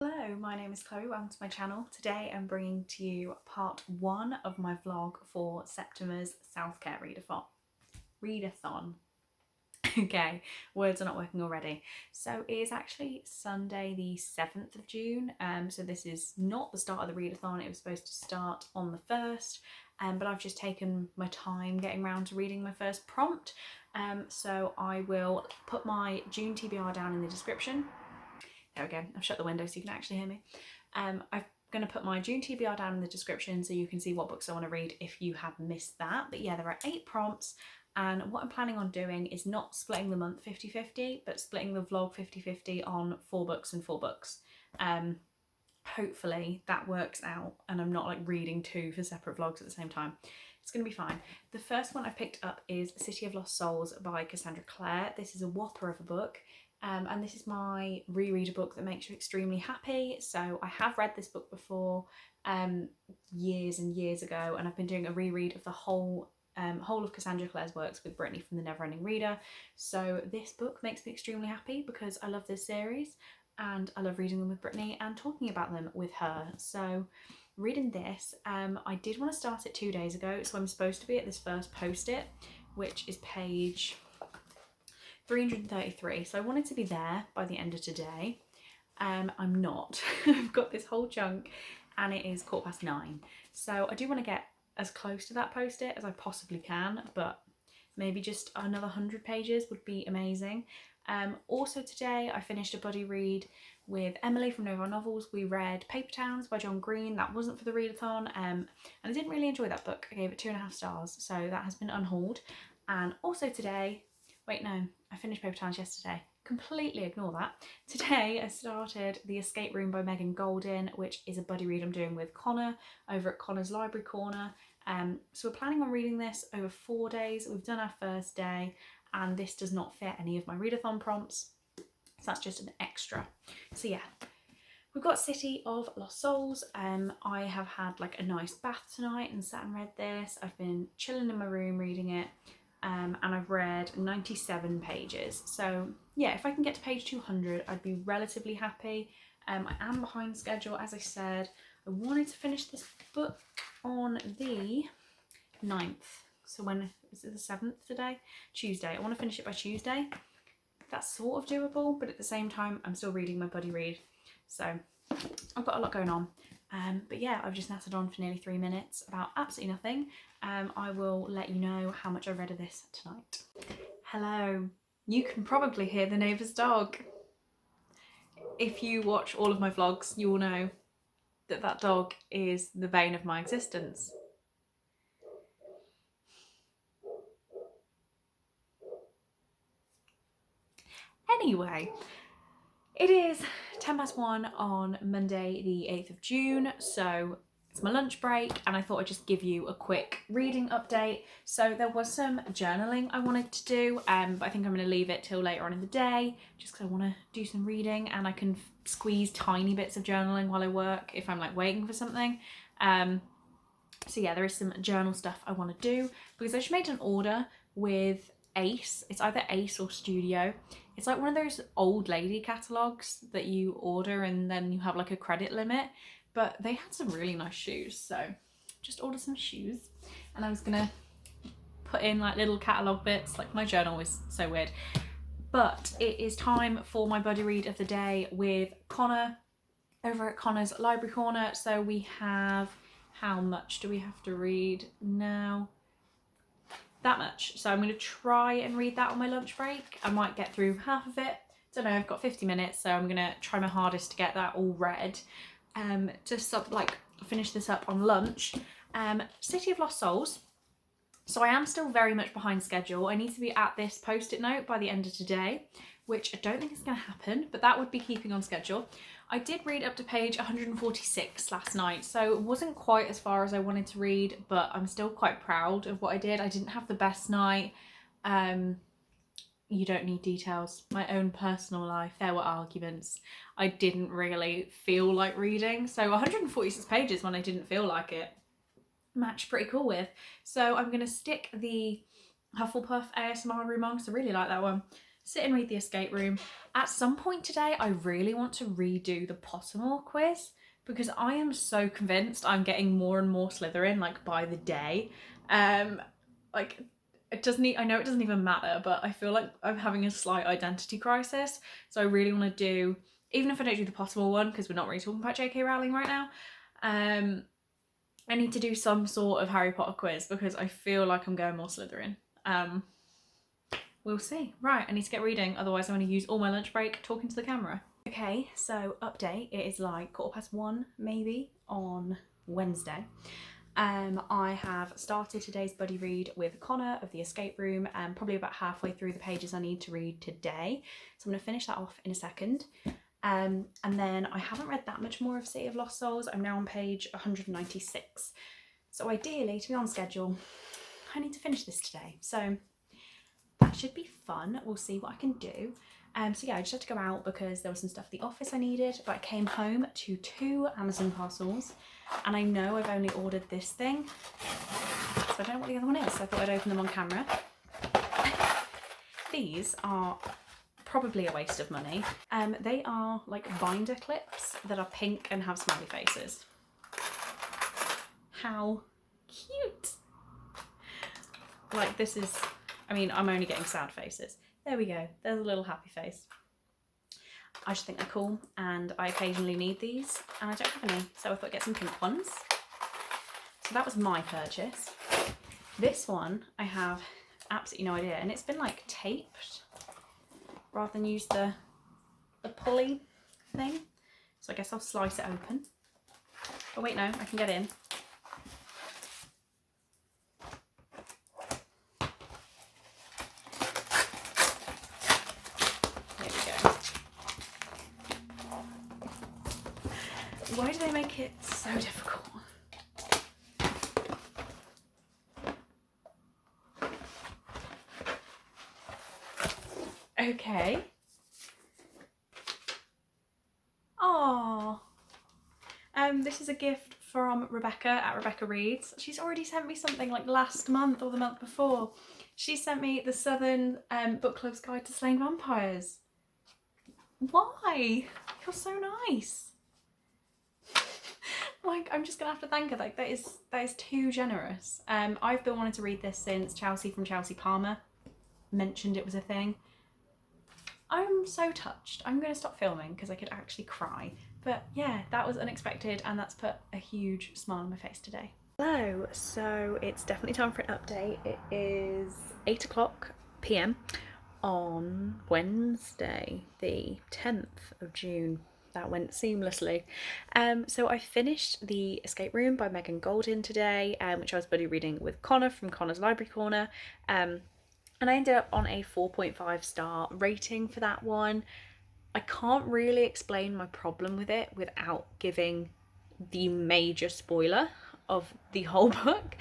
Hello, my name is Chloe, welcome to my channel. Today I'm bringing to you part 1 of my vlog for Septima's self-care readathon. Okay, words are not working already. So it is actually Sunday the 7th of June, so this is not the start of the readathon. It was supposed to start on the 1st, but I've just taken my time getting around to reading my first prompt. So I will put my June TBR down in the description. There we go, I've shut the window so you can actually hear me. I'm going to put my June TBR down in the description so you can see what books I want to read if you have missed that. But yeah, there are 8 prompts, and what I'm planning on doing is not splitting the month 50-50, but splitting the vlog 50-50 on 4 books and 4 books. Hopefully that works out and I'm not like reading 2 for separate vlogs at the same time. It's going to be fine. The first one I picked up is City of Lost Souls by Cassandra Clare. This is a whopper of a book. And this is my reread book that makes you extremely happy. So I have read this book before years and years ago, and I've been doing a reread of the whole of Cassandra Clare's works with Brittany from the Neverending Reader. So this book makes me extremely happy because I love this series and I love reading them with Brittany and talking about them with her. So reading this, I did want to start it 2 days ago, so I'm supposed to be at this first post-it, which is page 333, so I wanted to be there by the end of today. I'm not. I've got this whole chunk and it is 9:15, so I do want to get as close to that post-it as I possibly can, but maybe just another 100 pages would be amazing. Also today I finished a buddy read with Emily from Nova Novels. We read Paper Towns by John Green. That wasn't for the readathon, and I didn't really enjoy that book. I gave it 2.5 stars, so that has been unhauled. And also today, wait no, I finished Paper Towns yesterday. Completely ignore that. Today I started The Escape Room by Megan Goldin, which is a buddy read I'm doing with Connor over at Connor's Library Corner. So we're planning on reading this over 4 days. We've done our first day and this does not fit any of my readathon prompts, so that's just an extra. So yeah, we've got City of Lost Souls. I have had like a nice bath tonight and sat and read this. I've been chilling in my room reading it. And I've read 97 pages. So yeah, if I can get to page 200, I'd be relatively happy. I am behind schedule, as I said. I wanted to finish this book on the 9th. So when is it, the 7th today? Tuesday. I want to finish it by Tuesday. That's sort of doable, but at the same time, I'm still reading my buddy read. So I've got a lot going on. But yeah, I've just nattered on for nearly 3 minutes about absolutely nothing. I will let you know how much I read of this tonight. Hello. You can probably hear the neighbour's dog. If you watch all of my vlogs, you will know that that dog is the bane of my existence. Anyway, it is 1:10 on Monday the 8th of June, so it's my lunch break and I thought I'd just give you a quick reading update. So there was some journaling I wanted to do, but I think I'm going to leave it till later on in the day just because I want to do some reading and I can squeeze tiny bits of journaling while I work if I'm like waiting for something. So yeah, there is some journal stuff I want to do because I just made an order with Ace. It's either Ace or Studio. It's like one of those old lady catalogues that you order and then you have like a credit limit, but they had some really nice shoes, so just ordered some shoes. And I was gonna put in like little catalogue bits, like my journal was so weird. But it is time for my buddy read of the day with Connor over at Connor's Library Corner. So we have, how much do we have to read now? That much. So I'm going to try and read that on my lunch break. I might get through half of it. Don't know, I've got 50 minutes, so I'm going to try my hardest to get that all read. Just like finish this up on lunch. City of Lost Souls. So I am still very much behind schedule. I need to be at this post-it note by the end of today, which I don't think is going to happen, but that would be keeping on schedule. I did read up to page 146 last night, so it wasn't quite as far as I wanted to read, but I'm still quite proud of what I did. I didn't have the best night. You don't need details. My own personal life, there were arguments. I didn't really feel like reading, so 146 pages when I didn't feel like it, I'm actually pretty cool with. So I'm going to stick the Hufflepuff ASMR room on because I really like that one. sit and read The Escape Room. At some point today, I really want to redo the Pottermore quiz because I am so convinced I'm getting more and more Slytherin like by the day. Like it doesn't, I know it doesn't even matter, but I feel like I'm having a slight identity crisis. So I really want to do, even if I don't do the Pottermore one, because we're not really talking about J.K. Rowling right now, I need to do some sort of Harry Potter quiz because I feel like I'm going more Slytherin. We'll see. Right, I need to get reading, otherwise I'm going to use all my lunch break talking to the camera. Okay, so update, it is like 1:15 maybe on Wednesday. I have started today's buddy read with Connor of The Escape Room, and probably about halfway through the pages I need to read today. So I'm going to finish that off in a second. And then I haven't read that much more of City of Lost Souls. I'm now on page 196. So ideally, to be on schedule, I need to finish this today. So that should be fun. We'll see what I can do. So yeah, I just had to go out because there was some stuff at the office I needed, but I came home to 2 Amazon parcels, and I know I've only ordered this thing, so I don't know what the other one is, so I thought I'd open them on camera. These are probably a waste of money. They are like binder clips that are pink and have smiley faces. How cute! Like this is, I mean, I'm only getting sad faces. There we go, there's a little happy face. I just think they're cool, and I occasionally need these, and I don't have any, so I thought I'd get some pink ones. So that was my purchase. This one, I have absolutely no idea, and it's been like taped rather than use the pulley thing. So I guess I'll slice it open. Oh wait, no, I can get in. Why do they make it so difficult? Okay. Oh. This is a gift from Rebecca at Rebecca Reads. She's already sent me something like last month or the month before. She sent me the Southern Book Club's Guide to Slaying Vampires. Why? You're so nice. Like, I'm just gonna have to thank her. Like, that is too generous. I've been wanting to read this since Chelsea from Chelsea Palmer mentioned it was a thing. I'm so touched. I'm gonna stop filming because I could actually cry. But yeah, that was unexpected, and that's put a huge smile on my face today. Hello, so it's definitely time for an update. It is 8:00 p.m. on Wednesday, the 10th of June. That went seamlessly. So I finished The Escape Room by Megan Goldin today, which I was buddy reading with Connor from Connor's Library Corner. And I ended up on a 4.5 star rating for that one. I can't really explain my problem with it without giving the major spoiler of the whole book.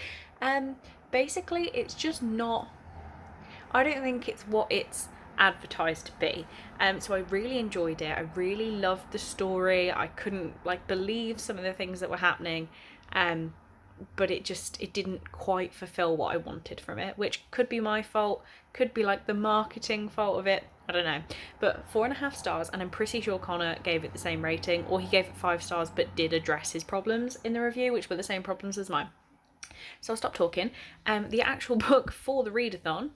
Basically, it's just not, I don't think it's what it's advertised to be. So I really enjoyed it. I really loved the story. I couldn't believe some of the things that were happening, but it didn't quite fulfill what I wanted from it, which could be my fault, could be like the marketing fault of it, I don't know. But 4.5 stars, and I'm pretty sure Connor gave it the same rating, or he gave it 5 stars but did address his problems in the review, which were the same problems as mine. So I'll stop talking. The actual book for the readathon,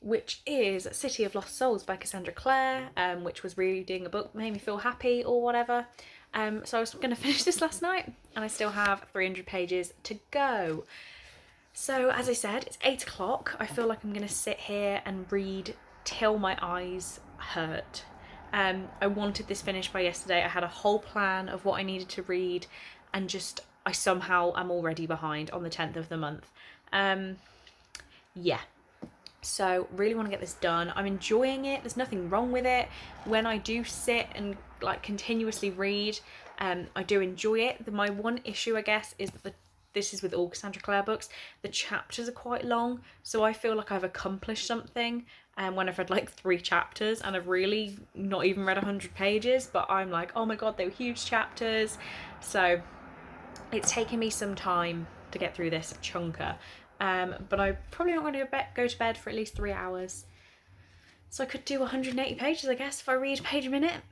which is City of Lost Souls by Cassandra Clare, which was reading a book that made me feel happy or whatever. So I was going to finish this last night, and I still have 300 pages to go. So as I said, it's 8:00. I feel like I'm going to sit here and read till my eyes hurt. I wanted this finished by yesterday. I had a whole plan of what I needed to read, and I somehow am already behind on the 10th of the month. Yeah. So really want to get this done. I'm enjoying it. There's nothing wrong with it. When I do sit and continuously read, I do enjoy it. My one issue, I guess, is that this is with all Cassandra Clare books. The chapters are quite long, so I feel like I've accomplished something when I've read 3 chapters, and I've really not even read 100 pages, but I'm like, oh my god, they were huge chapters. So it's taken me some time to get through this chunker. But I'm probably not going to go to bed for at least 3 hours. So I could do 180 pages, I guess, if I read a page a minute.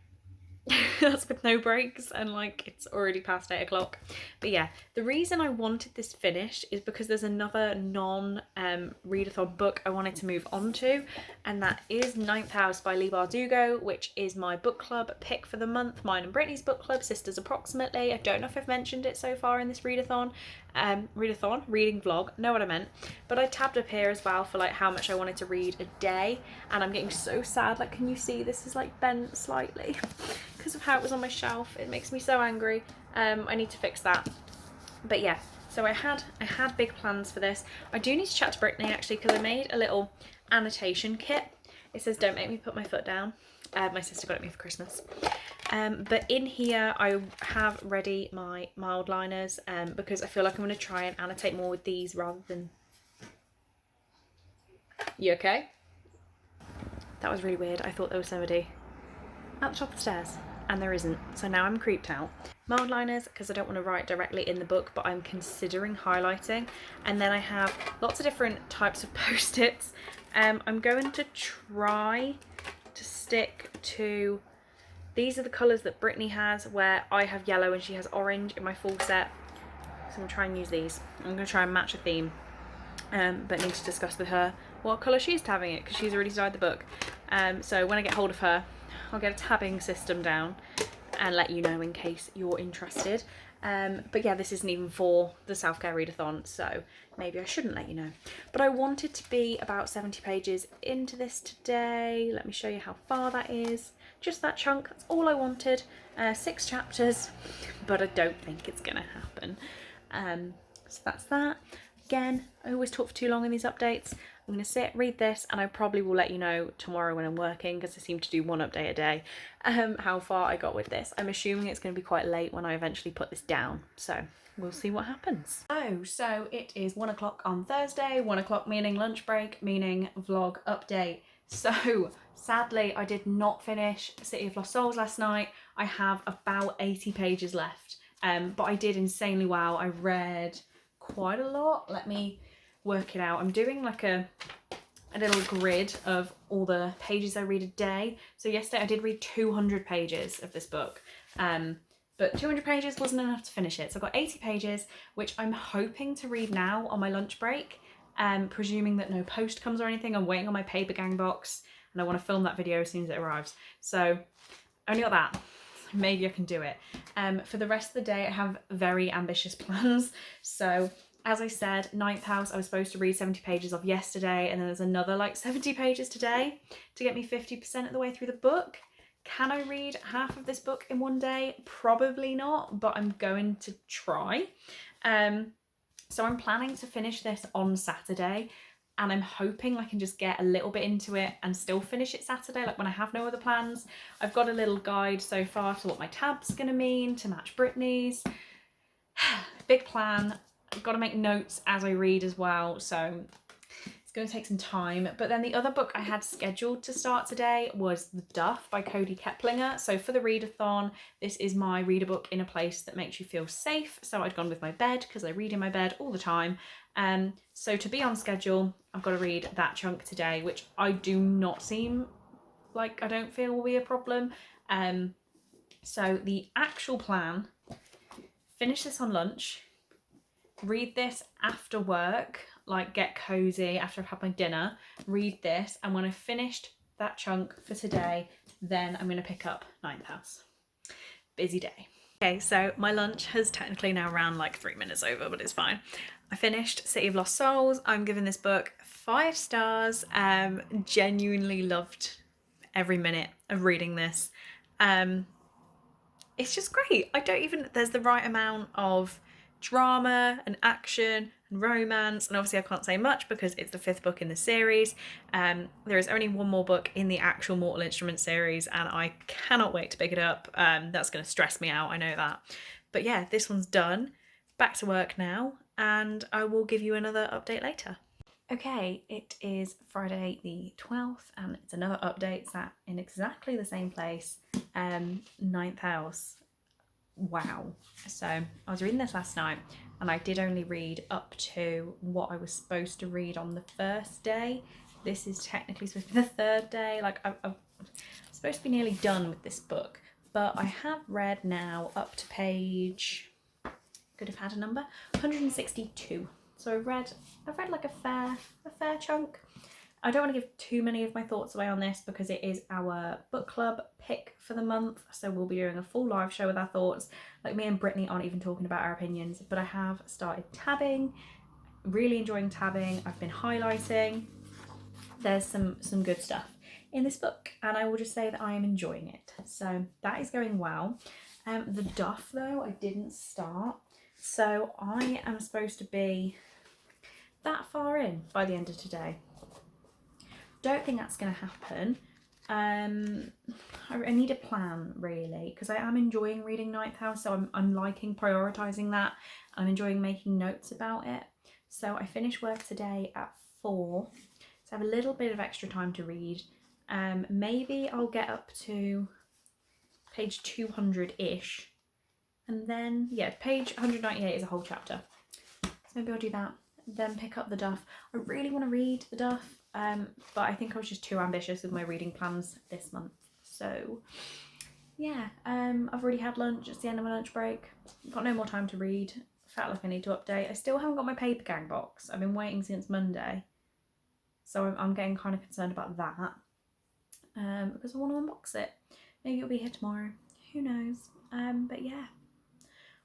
That's with no breaks, and like it's already past 8 o'clock. But yeah, the reason I wanted this finished is because there's another non-readathon book I wanted to move on to, and that is Ninth House by Leigh Bardugo, which is my book club pick for the month. Mine and Brittany's book club, Sisters Approximately. I don't know if I've mentioned it so far in this readathon, reading vlog, know what I meant. But I tabbed up here as well for like how much I wanted to read a day, and I'm getting so sad. Like, can you see this is like bent slightly because of how it was on my shelf? It makes me so angry. I need to fix that. But yeah, so I had big plans for this. I do need to chat to Brittany actually, because I made a little annotation kit. It says don't make me put my foot down. My sister got it me for Christmas. But in here I have ready my mild liners, because I feel like I'm going to try and annotate more with these rather than... You okay? That was really weird. I thought there was somebody at the top of the stairs, and there isn't, so now I'm creeped out. Mild liners because I don't want to write directly in the book, but I'm considering highlighting. And then I have lots of different types of post-its. I'm going to try to stick to... These are the colours that Brittany has, where I have yellow and she has orange in my full set. So I'm going to try and use these. I'm going to try and match a theme, but need to discuss with her what colour she's tabbing it, because she's already designed the book. So when I get hold of her, I'll get a tabbing system down and let you know in case you're interested. But yeah, this isn't even for the self-care readathon, so maybe I shouldn't let you know. But I wanted to be about 70 pages into this today. Let me show you how far that is. Just that chunk, that's all I wanted. 6 chapters, but I don't think it's gonna happen. So that's that. Again, I always talk for too long in these updates. I'm going to sit, read this, and I probably will let you know tomorrow when I'm working, because I seem to do one update a day, how far I got with this. I'm assuming it's going to be quite late when I eventually put this down, so we'll see what happens. Oh, so it is 1 o'clock on Thursday, 1 o'clock meaning lunch break, meaning vlog update. So sadly, I did not finish City of Lost Souls last night. I have about 80 pages left, but I did insanely well. I read quite a lot. Let me work it out. I'm doing like a little grid of all the pages I read a day. So yesterday I did read 200 pages of this book, but 200 pages wasn't enough to finish it. So I've got 80 pages, which I'm hoping to read now on my lunch break, presuming that no post comes or anything. I'm waiting on my paper gang box, and I want to film that video as soon as it arrives. So only got that. Maybe I can do it. For the rest of the day, I have very ambitious plans. So as I said, Ninth House, I was supposed to read 70 pages of yesterday, and then there's another like 70 pages today to get me 50% of the way through the book. Can I read half of this book in one day? Probably not, but I'm going to try. So I'm planning to finish this on Saturday, and I'm hoping I can just get a little bit into it and still finish it Saturday, like when I have no other plans. I've got a little guide so far to what my tab's gonna mean to match Brittany's. Big plan. I've got to make notes as I read as well, so it's going to take some time. But then the other book I had scheduled to start today was The Duff by Cody Keplinger. So for the readathon, this is my reader book in a place that makes you feel safe. So I'd gone with my bed because I read in my bed all the time. So to be on schedule, I've got to read that chunk today, which I do not seem like I don't feel will be a problem. So the actual plan, finish this on lunch, read this after work, like get cozy after I've had my dinner, read this, and when I've finished that chunk for today, then I'm going to pick up Ninth House. Busy day. Okay, so my lunch has technically now ran like 3 minutes over, but it's fine. I finished City of Lost Souls. I'm giving this book 5 stars. Genuinely loved every minute of reading this. It's just great. There's the right amount of drama and action and romance, and obviously I can't say much because it's the 5th book in the series. There is only one more book in the actual Mortal Instruments series, and I cannot wait to pick it up. That's going to stress me out, I know that. But yeah, this one's done. Back to work now, and I will give you another update later. Okay, it is Friday the 12th, and it's another update sat in exactly the same place. Ninth House. Wow. So I was reading this last night, and I did only read up to what I was supposed to read on the first day, this is technically supposed to be the third day. Like I'm supposed to be nearly done with this book, but I have read now up to page, could have had a number, 162. So I've read like a fair chunk. I don't want to give too many of my thoughts away on this because it is our book club pick for the month. So we'll be doing a full live show with our thoughts. Like, me and Brittany aren't even talking about our opinions, but I have started tabbing, really enjoying tabbing. I've been highlighting. There's some good stuff in this book, and I will just say that I am enjoying it. So that is going well. The Duff though, I didn't start. So I am supposed to be that far in by the end of today. Don't think that's going to happen. I need a plan really, because I am enjoying reading Ninth House, so I'm liking prioritising that. I'm enjoying making notes about it. So I finish work today at 4, so I have a little bit of extra time to read. Maybe I'll get up to page 200-ish, and then yeah, page 198 is a whole chapter. So maybe I'll do that, then pick up The Duff. I really want to read The Duff, but I think I was just too ambitious with my reading plans this month. So yeah, I've already had lunch. It's the end of my lunch break. Got no more time to read. Felt like I need to update. I still haven't got my paper gang box. I've been waiting since Monday, so I'm getting kind of concerned about that, because I want to unbox it. Maybe it'll be here tomorrow, who knows. But yeah,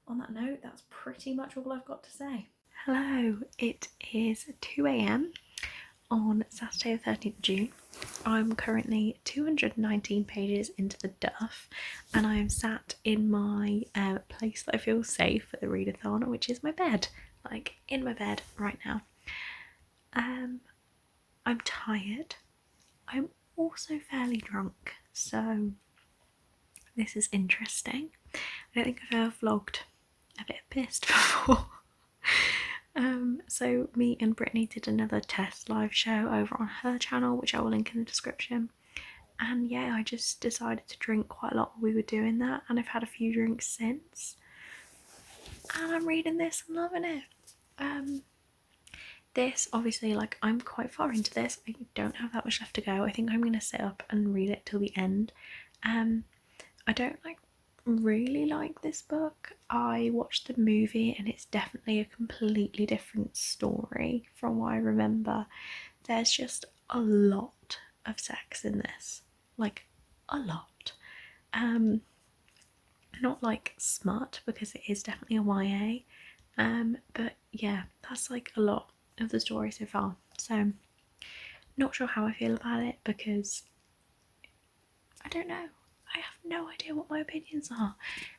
on that note, that's pretty much all I've got to say. Hello, it is 2 a.m. on Saturday the 13th of June. I'm currently 219 pages into The Duff, and I am sat in my place that I feel safe at the readathon, which is my bed, like in my bed right now. I'm tired. I'm also fairly drunk, so this is interesting. I don't think I've ever vlogged a bit pissed before. So me and Brittany did another test live show over on her channel, which I will link in the description. And yeah, I just decided to drink quite a lot while we were doing that, and I've had a few drinks since. And I'm reading this and loving it. This, obviously, like, I'm quite far into this. I don't have that much left to go. I think I'm going to sit up and read it till the end. I don't really like this book. I watched the movie and it's definitely a completely different story from what I remember. There's just a lot of sex in this, like a lot. Not like smut, because it is definitely a YA, but yeah, that's like a lot of the story so far. So not sure how I feel about it, because I don't know. I have no idea what my opinions are,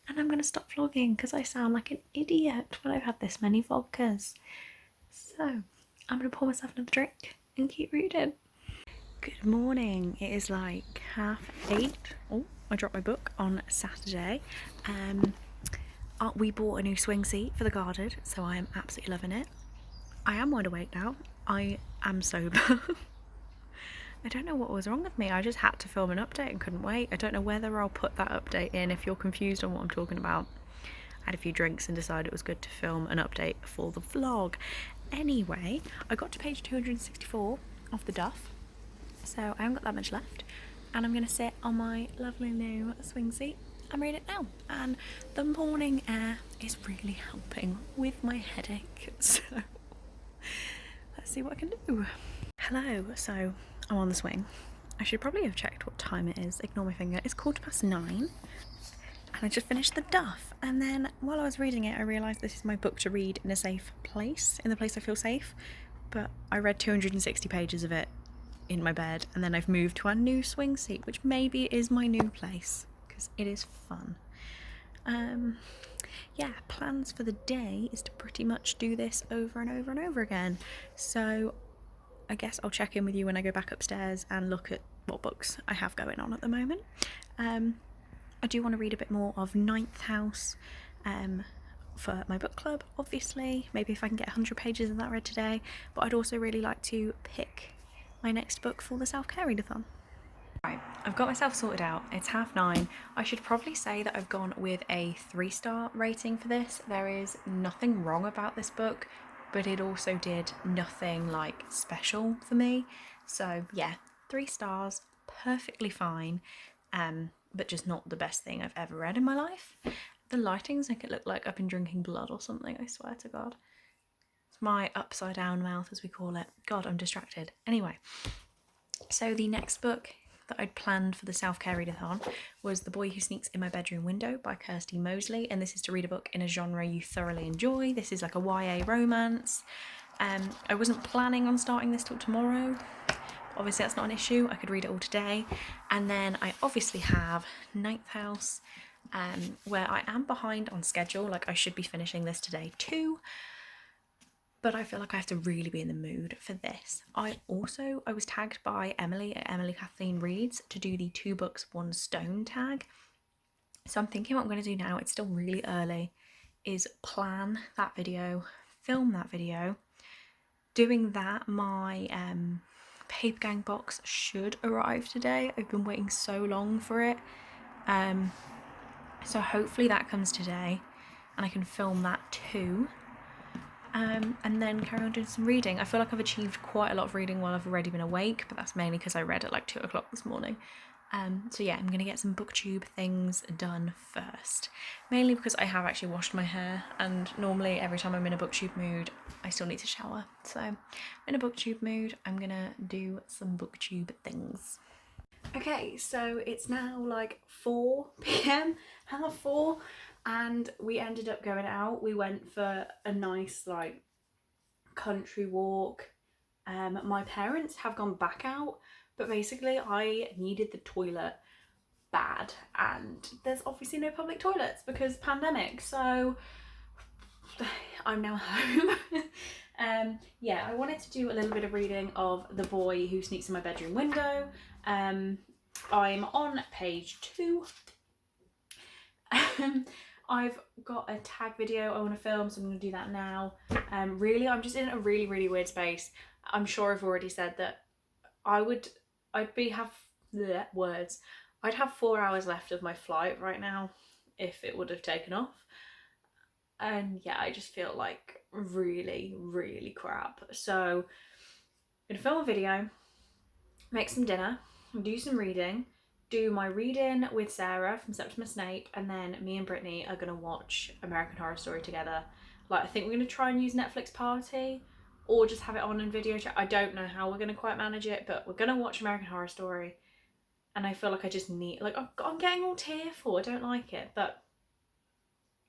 and I'm going to stop vlogging because I sound like an idiot when I've had this many vodkas. So I'm going to pour myself another drink and keep reading. Good morning. It is like 8:30. Oh, I dropped my book on Saturday. We bought a new swing seat for the garden, so I am absolutely loving it. I am wide awake now. I am sober. I don't know what was wrong with me. I just had to film an update and couldn't wait. I don't know whether I'll put that update in if you're confused on what I'm talking about. I had a few drinks and decided it was good to film an update for the vlog. Anyway, I got to page 264 of The Duff, so I haven't got that much left, and I'm going to sit on my lovely new swing seat and read it now. And the morning air is really helping with my headache, so let's see what I can do. Hello, so I'm on the swing. I should probably have checked what time it is. Ignore my finger. It's 9:15, and I just finished The Duff. And then while I was reading it, I realised this is my book to read in a safe place, in the place I feel safe. But I read 260 pages of it in my bed, and then I've moved to our new swing seat, which maybe is my new place because it is fun. Yeah, plans for the day is to pretty much do this over and over and over again. So I guess I'll check in with you when I go back upstairs and look at what books I have going on at the moment. I do want to read a bit more of Ninth House for my book club, obviously. Maybe if I can get 100 pages of that read today. But I'd also really like to pick my next book for the self-care readathon. Right, I've got myself sorted out. It's 9:30. I should probably say that I've gone with a 3-star rating for this. There is nothing wrong about this book. but it also did nothing like special for me. So yeah, 3 stars, perfectly fine, but just not the best thing I've ever read in my life. The lightings make it look like I've been drinking blood or something, I swear to God. It's my upside down mouth, as we call it. God, I'm distracted. Anyway, so the next book that I'd planned for the self-care readathon was The Boy Who Sneaks in My Bedroom Window by Kirsty Mosley, and this is to read a book in a genre you thoroughly enjoy. This is like a YA romance. I wasn't planning on starting this till tomorrow. Obviously that's not an issue, I could read it all today. And then I obviously have Ninth House, where I am behind on schedule, like I should be finishing this today too, but I feel like I have to really be in the mood for this. I was tagged by Emily at Emily Kathleen Reads to do the 2 books 1 stone tag. So I'm thinking what I'm going to do now, it's still really early, is plan that video, film that video. Doing that, my Paper Gang box should arrive today. I've been waiting so long for it. So hopefully that comes today and I can film that too. And then carry on doing some reading. I feel like I've achieved quite a lot of reading while I've already been awake, but that's mainly because I read at like 2 o'clock this morning. So yeah, I'm going to get some booktube things done first. Mainly because I have actually washed my hair, and normally every time I'm in a booktube mood, I still need to shower. So in a booktube mood, I'm going to do some booktube things. Okay, so it's now like 4 p.m, 4:30, and we ended up going out. We went for a nice like country walk. My parents have gone back out, but basically I needed the toilet bad, and there's obviously no public toilets because pandemic, so I'm now home. Yeah, I wanted to do a little bit of reading of The Boy Who Sneaks in My Bedroom Window. I'm on page 2. I've got a tag video I want to film, so I'm going to do that now. Really, I'm just in a really weird space. I'm sure I've already said that I'd have 4 hours left of my flight right now if it would have taken off. And yeah, I just feel like really crap. So I'm gonna film a video, make some dinner, do some reading, do my reading with Sarah from Septima Snape, and then me and Brittany are gonna watch American Horror Story together. Like, I think we're gonna try and use Netflix Party or just have it on in video chat. I don't know how we're gonna quite manage it, but we're gonna watch American Horror Story. And I feel like I just need, like, I'm getting all tearful. I don't like it, but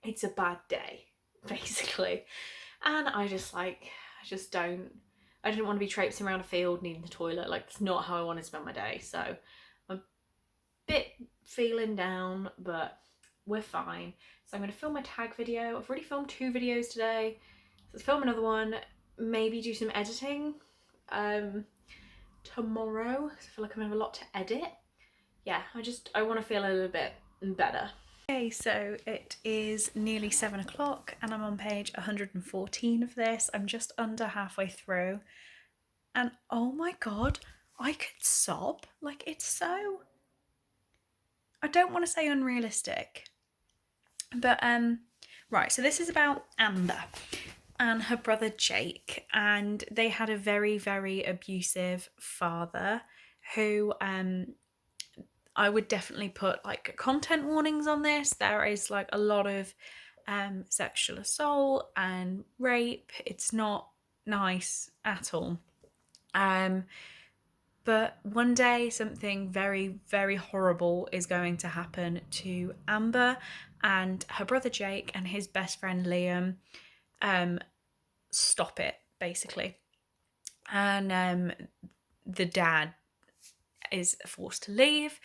it's a bad day, basically. And I didn't want to be traipsing around a field needing the toilet. Like, that's not how I want to spend my day. So I'm a bit feeling down, but we're fine. So I'm going to film my tag video. I've already filmed 2 videos today. So let's film another one, maybe do some editing tomorrow. I feel like I'm going to have a lot to edit. Yeah, I want to feel a little bit better. Okay, so it is nearly 7 o'clock and I'm on page 114 of this. I'm just under halfway through, and oh my god, I could sob. Like, it's so, I don't want to say unrealistic, but right, so this is about Amber and her brother Jake, and they had a very abusive father who I would definitely put like content warnings on this. There is like a lot of sexual assault and rape. It's not nice at all. But one day something very horrible is going to happen to Amber and her brother Jake and his best friend Liam stop it, basically. And the dad is forced to leave,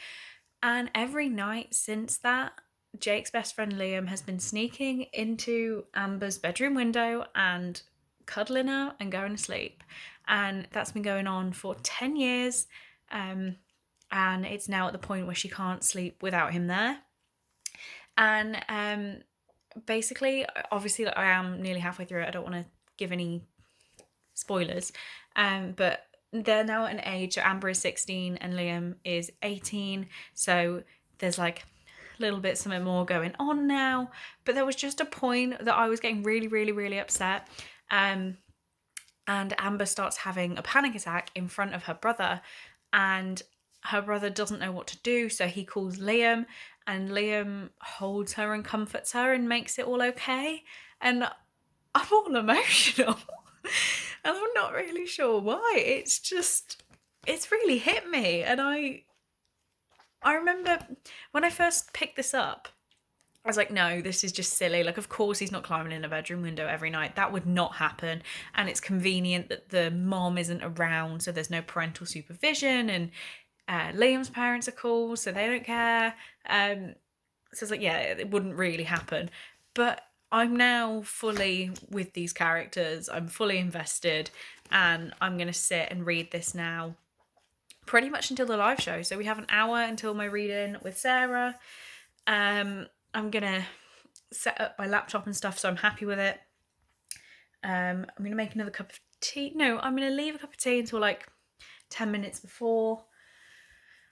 and every night since that, Jake's best friend Liam has been sneaking into Amber's bedroom window and cuddling her and going to sleep, and that's been going on for 10 years, and it's now at the point where she can't sleep without him there. And basically, obviously, I am nearly halfway through it, I don't want to give any spoilers, but they're now at an age, so Amber is 16 and Liam is 18, so there's like a little bit something more going on now. But there was just a point that I was getting really upset, and Amber starts having a panic attack in front of her brother, and her brother doesn't know what to do, so he calls Liam, and Liam holds her and comforts her and makes it all okay. And I'm all emotional. And I'm not really sure why. It's really hit me. And I remember when I first picked this up, I was like, no, this is just silly. Like, of course he's not climbing in a bedroom window every night. That would not happen. And it's convenient that the mom isn't around, so there's no parental supervision. And Liam's parents are cool, so they don't care. So it's like, yeah, it wouldn't really happen. But I'm now fully with these characters. I'm fully invested, and I'm going to sit and read this now pretty much until the live show. So we have an hour until my reading with Sarah. I'm going to set up my laptop and stuff, so I'm happy with it. I'm going to make another cup of tea. No, I'm going to leave a cup of tea until like 10 minutes before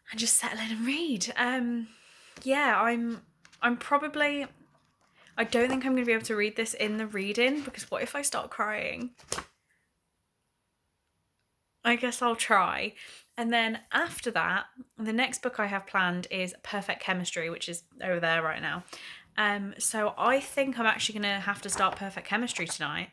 and just settle in and read. Yeah, I'm probably... I don't think I'm going to be able to read this in the reading, because what if I start crying? I guess I'll try. And then after that, the next book I have planned is Perfect Chemistry, which is over there right now. So I think I'm actually going to have to start Perfect Chemistry tonight,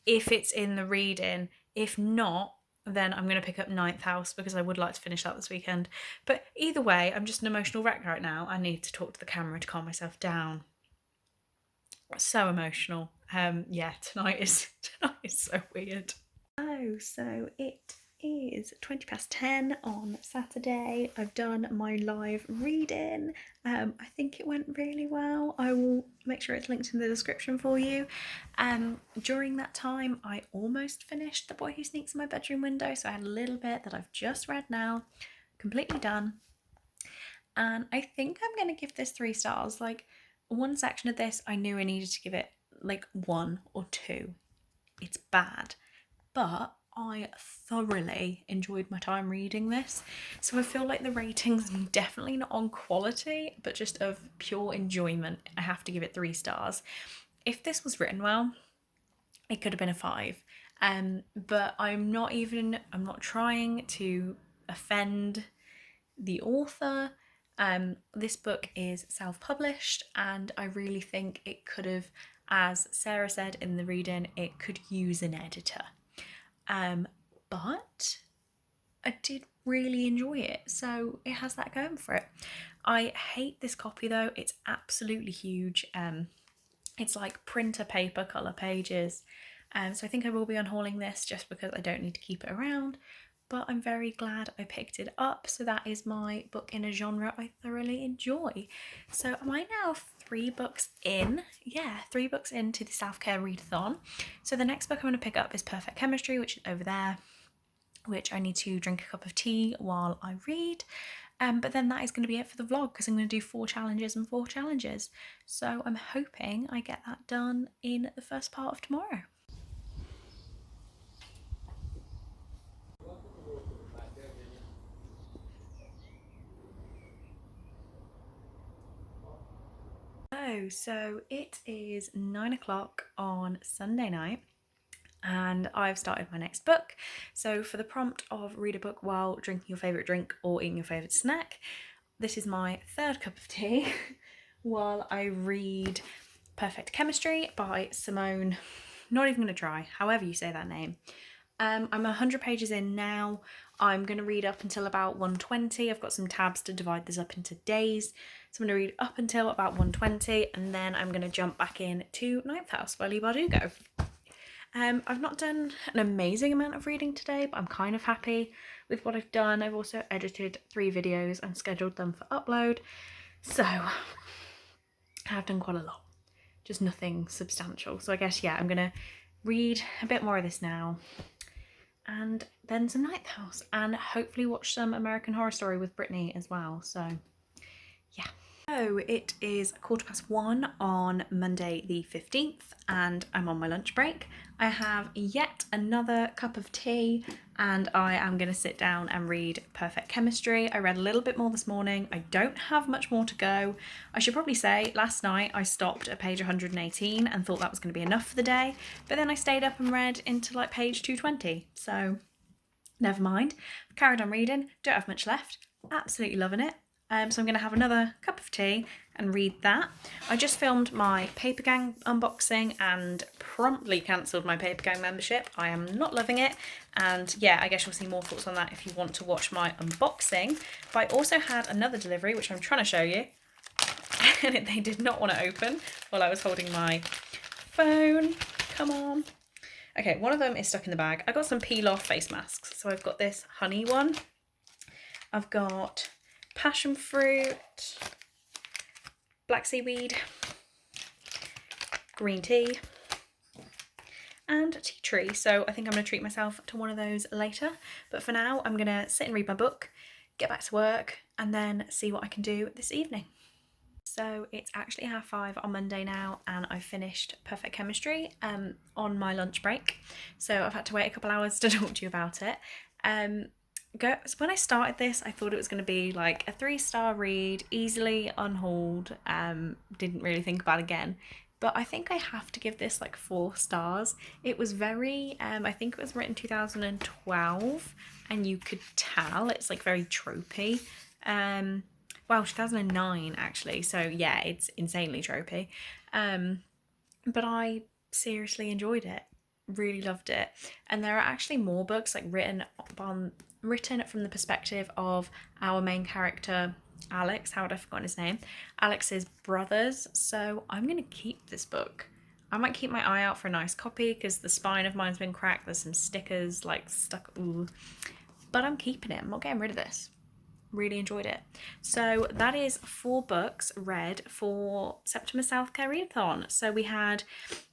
if it's in the reading. If not, then I'm going to pick up Ninth House, because I would like to finish that this weekend. But either way, I'm just an emotional wreck right now. I need to talk to the camera to calm myself down. So emotional. Yeah, tonight is so weird. Oh, so it is 10:20 on Saturday. I've done my live reading. I think it went really well. I will make sure it's linked in the description for you. During that time, I almost finished The Boy Who Sneaks in My Bedroom Window, so I had a little bit that I've just read now, completely done. And I think I'm going to give this 3 stars. Like, one section of this, I knew I needed to give it like 1 or 2. It's bad, but I thoroughly enjoyed my time reading this. So I feel like the rating's definitely not on quality, but just of pure enjoyment. I have to give it 3 stars. If this was written well, it could have been a 5. But I'm not trying to offend the author. This book is self-published, and I really think it could have, as Sarah said in the reading, it could use an editor. But I did really enjoy it, so it has that going for it. I hate this copy though. It's absolutely huge. It's like printer paper colour pages. So I think I will be unhauling this just because I don't need to keep it around. But I'm very glad I picked it up. So that is my book in a genre I thoroughly enjoy. So am I now 3 books in? Yeah, 3 books into the self-care readathon. So the next book I'm going to pick up is Perfect Chemistry, which is over there, which I need to drink a cup of tea while I read. But then that is going to be it for the vlog, because I'm going to do 4 challenges and 4 challenges. So I'm hoping I get that done in the first part of tomorrow. So it is 9 o'clock on Sunday night, and I've started my next book. So for the prompt of read a book while drinking your favourite drink or eating your favourite snack, this is my 3rd cup of tea while I read Perfect Chemistry by Simone, not even going to try, however you say that name. I'm 100 pages in now. I'm going to read up until about 120. I've got some tabs to divide this up into days. So I'm going to read up until about 120, and then I'm going to jump back in to Ninth House by Leigh Bardugo. I've not done an amazing amount of reading today, but I'm kind of happy with what I've done. I've also edited 3 videos and scheduled them for upload. So I have done quite a lot, just nothing substantial. So I guess, yeah, I'm going to read a bit more of this now, and then some Ninth House, and hopefully watch some American Horror Story with Brittany as well. So yeah, So it is 1:15 on Monday the 15th and I'm on my lunch break. I have yet another cup of tea and I am going to sit down and read Perfect Chemistry. I read a little bit more this morning. I don't have much more to go. I should probably say last night I stopped at page 118 and thought that was going to be enough for the day, but then I stayed up and read into like page 220. So never mind. Carried on reading, don't have much left. Absolutely loving it. So I'm going to have another cup of tea and read that. I just filmed my Paper Gang unboxing and promptly cancelled my Paper Gang membership. I am not loving it. And yeah, I guess you'll see more thoughts on that if you want to watch my unboxing. But I also had another delivery, which I'm trying to show you. And they did not want to open while I was holding my phone. Come on. Okay, one of them is stuck in the bag. I got some peel-off face masks. So I've got this honey one. I've got passion fruit, black seaweed, green tea, and tea tree. So I think I'm going to treat myself to one of those later. But for now, I'm going to sit and read my book, get back to work, and then see what I can do this evening. So it's actually 5:30 on Monday now and I've finished Perfect Chemistry on my lunch break. So I've had to wait a couple hours to talk to you about it. When I started this, I thought it was going to be like a 3-star read, easily unhauled, didn't really think about it again. But I think I have to give this like 4 stars. It was very, I think it was written 2012 and you could tell it's like very tropey. Well, 2009 actually, so yeah, it's insanely tropey. But I seriously enjoyed it, really loved it. And there are actually more books like written from the perspective of our main character, Alex. How had I forgotten his name? Alex's brothers. So I'm going to keep this book. I might keep my eye out for a nice copy because the spine of mine's been cracked. There's some stickers like stuck. Ooh. But I'm keeping it. I'm not getting rid of this. Really enjoyed it. So that is 4 books read for Septima Self-Care Readathon. So we had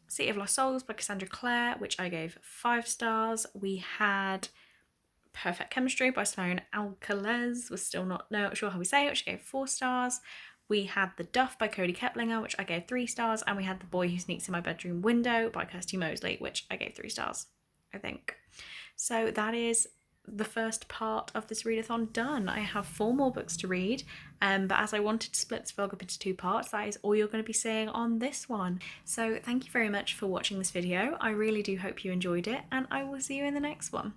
City of Lost Souls by Cassandra Clare, which I gave 5 stars. We had Perfect Chemistry by Simone Alcalez, was still not sure how we say it, which I gave 4 stars. We had The Duff by Cody Keplinger, which I gave 3 stars. And we had The Boy Who Sneaks in My Bedroom Window by Kirsty Mosley, which I gave 3 stars, I think. So that is the first part of this readathon done. I have 4 more books to read, but as I wanted to split this vlog up into 2 parts, that is all you're going to be seeing on this one. So thank you very much for watching this video. I really do hope you enjoyed it, and I will see you in the next one.